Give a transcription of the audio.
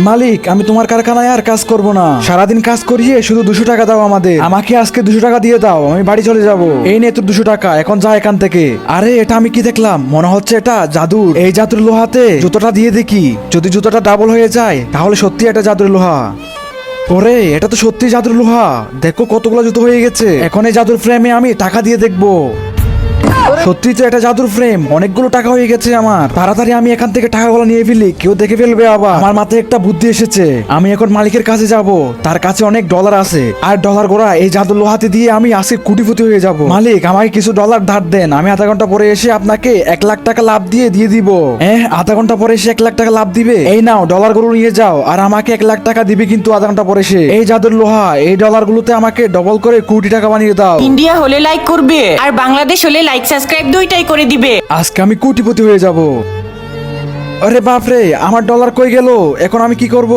মালিক, আমি তোমার কারখানায় আর কাজ করব না। সারাদিন কাজ করিয়ে শুধু 200 টাকা দাও আমাদের। আমাকে আজকে 200 টাকা দিয়ে দাও, আমি বাড়ি চলে যাব। এই নে তোর 200 টাকা, এখন যা এখান থেকে। আরে এটা আমি কি দেখলাম? মনে হচ্ছে এটা জাদুর। এই জাদুর লোহাতে জুতোটা দিয়ে দেখি, যদি জুতোটা ডাবল হয়ে যায় তাহলে সত্যি এটা জাদুর লোহা। ওরে, এটা তো সত্যি জাদুর লোহা। দেখো কতগুলো জুতো হয়ে গেছে। এখন এই জাদুর ফ্রেমে আমি টাকা দিয়ে দেখবো। সত্যি তো এটা জাদুর ফ্রেম, অনেকগুলো টাকা হয়ে গেছে আমার। তাড়াতাড়ি আমি এখান থেকে টাকাগুলো নিয়ে ফেলি, কেউ দেখে ফেলবে আবার। আমার মাথায় একটা বুদ্ধি এসেছে, আমি এখন মালিকের কাছে যাব। তার কাছে অনেক ডলার আছে, আর ডলার গোড়া এই জাদুর লোহাতে দিয়ে আমি আজকে কোটিপতি হয়ে যাব। মালিক, আমাকে কিছু ডলার ধার দেন, আমি আধা ঘন্টা পরে এসে আপনাকে 1 লাখ টাকা লাভ দিয়ে দিব। আধা ঘন্টা পরে এসে 1 লাখ টাকা লাভ দিবে? এই নাও ডলার গুলো নিয়ে যাও, আর আমাকে 1 লাখ টাকা দিবে কিন্তু আধা ঘন্টা পরে এসে। এই জাদুর লোহা, এই ডলার গুলোতে আমাকে ডবল করে কোটি টাকা বানিয়ে দাও। ইন্ডিয়া হলে লাইক করবে, আর বাংলাদেশ হলে লাইক সাবস্ক্রাইব দুইটাই করে দিবে। আজকে আমি কোটিপতি হয়ে যাব। আরে বাপরে, আমার ডলার কই গেল? এখন আমি কি করব?